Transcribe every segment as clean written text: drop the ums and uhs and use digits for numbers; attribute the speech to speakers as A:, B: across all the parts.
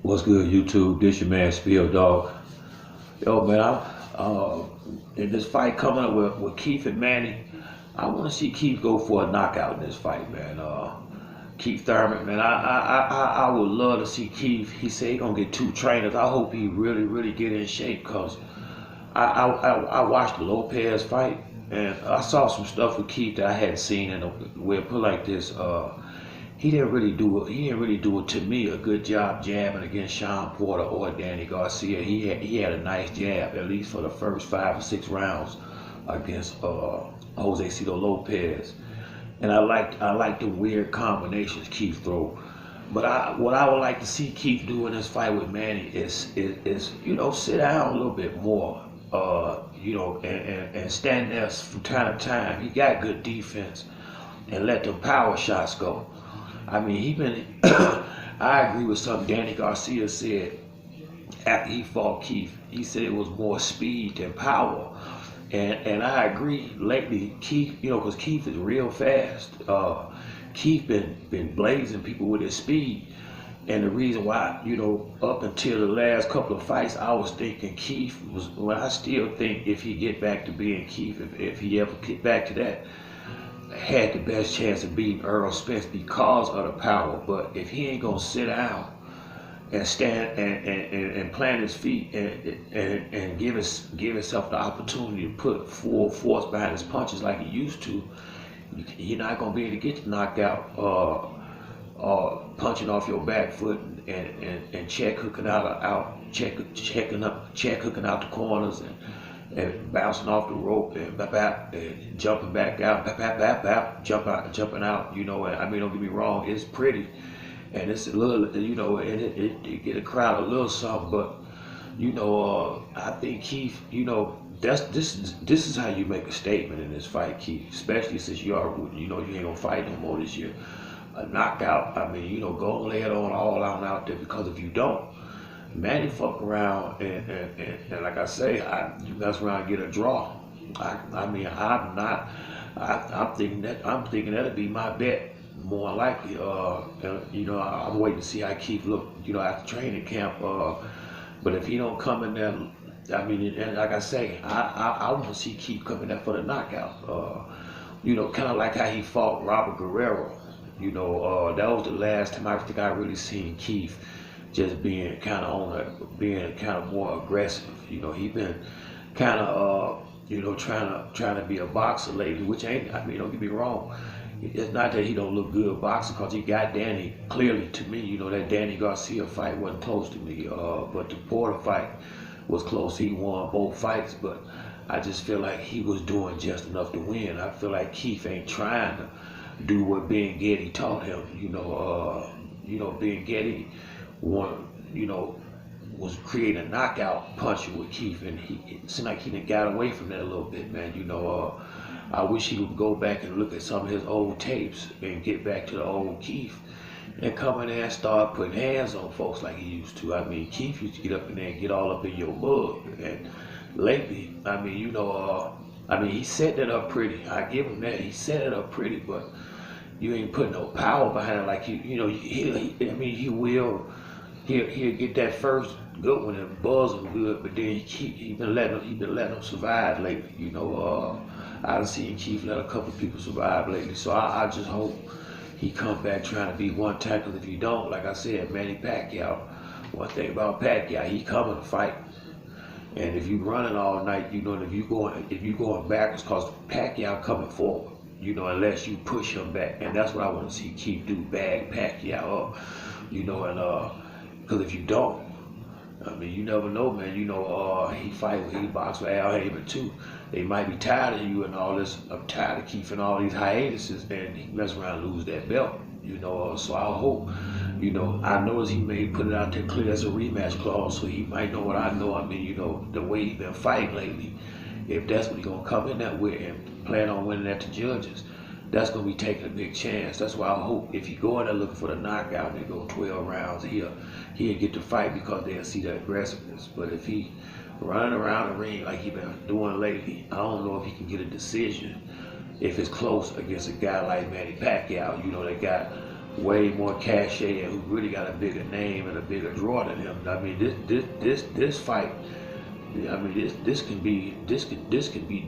A: What's good, YouTube? This your man, Spill Dog. Yo, man, in this fight coming up with Keith and Manny, I want to see Keith go for a knockout in this fight, man. Keith Thurman, man, I would love to see Keith. He said he gonna get two trainers. I hope he really, really get in shape, cause I watched the Lopez fight and I saw some stuff with Keith that I hadn't seen in a way put like this. He didn't really do it. He didn't really do it to me a good job jabbing against Sean Porter or Danny Garcia. He had a nice jab at least for the first 5 or 6 rounds against Jose Cito Lopez, and I like the weird combinations Keith throw. But what I would like to see Keith do in this fight with Manny is sit down a little bit more, and stand there from time to time. He got good defense and let the power shots go. I mean, he been. I agree with something Danny Garcia said after he fought Keith. He said it was more speed than power, and I agree. Lately, Keith, because Keith is real fast. Keith been blazing people with his speed, and the reason why, up until the last couple of fights, I was thinking Keith was. Well, I still think if he get back to being Keith, if he ever get back to that, had the best chance of beating Earl Spence because of the power. But if he ain't gonna sit down and stand and plant his feet and give himself the opportunity to put full force behind his punches like he used to, you're not gonna be able to get the knockout punching off your back foot and check hooking check hooking out the corners and bouncing off the rope and jumping back out, jumping out. And I mean, don't get me wrong, it's pretty, and it's a little, and it get a crowd a little something, but I think Keith, this is how you make a statement in this fight, Keith, especially since you you ain't gonna fight no more this year. A knockout, I mean, go and lay it on all out there, because if you don't, Manny fuck around and like I say, you mess around and get a draw. I mean, I'm thinking that'll be my bet more likely. I'm waiting to see how Keith look, after training camp. But if he don't come in there, I mean, and like I say, I want to see Keith coming there for the knockout. Kind of like how he fought Robert Guerrero. That was the last time I think I really seen Keith just being kind of more aggressive. He been kind of trying to be a boxer lately, which ain't. I mean, don't get me wrong. It's not that he don't look good boxing, because he got Danny clearly to me. That Danny Garcia fight wasn't close to me, but the Porter fight was close. He won both fights, but I just feel like he was doing just enough to win. I feel like Keith ain't trying to do what Ben Getty taught him. Ben Getty was creating a knockout puncher with Keith, and it seemed like he done got away from that a little bit, man. I wish he would go back and look at some of his old tapes and get back to the old Keith and come in there and start putting hands on folks like he used to. I mean, Keith used to get up in there and get all up in your mug, and lately, I mean, he set that up pretty. I give him that. He set it up pretty, but you ain't putting no power behind it like he will. He'll get that first good one and buzz him good, but then he been letting him survive lately. I done seen Keith let a couple people survive lately, so I just hope he come back trying to be one tackle. If you don't, like I said, Manny Pacquiao. One thing about Pacquiao, he coming to fight, and if you running all night, and if you going backwards, cause Pacquiao coming forward. Unless you push him back, and that's what I want to see Keith do, bag Pacquiao up. And because if you don't, I mean, you never know, man. He boxed with Al Haven too. They might be tired of you and all this. I'm tired of keeping all these hiatuses, and he mess around and lose that belt. So I hope, I noticed he may put it out there clear as a rematch clause, so he might know what I know. I mean, the way he been fighting lately. If that's what he gonna come in that way and plan on winning at the judges, that's gonna be taking a big chance. That's why I hope if he go in there looking for the knockout and they go 12 rounds, he'll get the fight, because they'll see the aggressiveness. But if he running around the ring like he been doing lately, I don't know if he can get a decision if it's close against a guy like Manny Pacquiao. They got way more cachet and who really got a bigger name and a bigger draw than him. I mean, this fight. I mean, this can be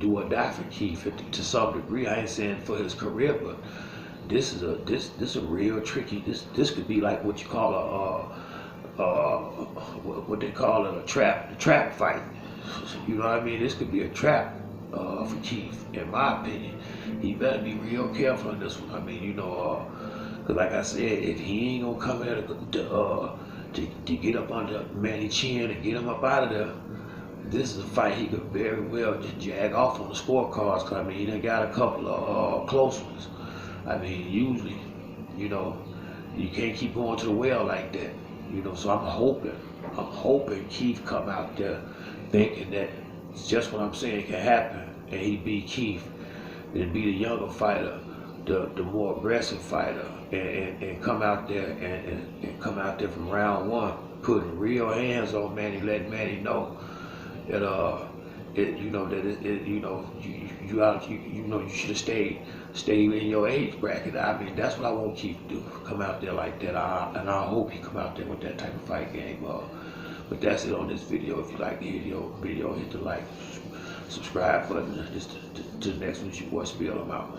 A: do or die for Keith to some degree. I ain't saying for his career, but this is a real tricky. This could be like what you call what they call it, a trap fight. You know what I mean? This could be a trap for Keith, in my opinion. He better be real careful on this one. I mean, you know, cause like I said, if he ain't gonna come here to get up under Manny Chin and get him up out of there, this is a fight he could very well just jag off on the scorecards. Cause I mean, he done got a couple of close ones. I mean, usually, you know, you can't keep going to the well like that. You know, so I'm hoping Keith come out there thinking that it's just what I'm saying can happen, and he beat Keith, and be the younger fighter, the more aggressive fighter, and come out there and come out there from round one, putting real hands on Manny, letting Manny know that you know that you should have stayed in your age bracket. I mean, that's what I want Keith to do. Come out there like that, and I hope he come out there with that type of fight game. But that's it on this video. If you like the video, hit the like, subscribe button. Just to the next one. It's your boy Spiel. I'm out.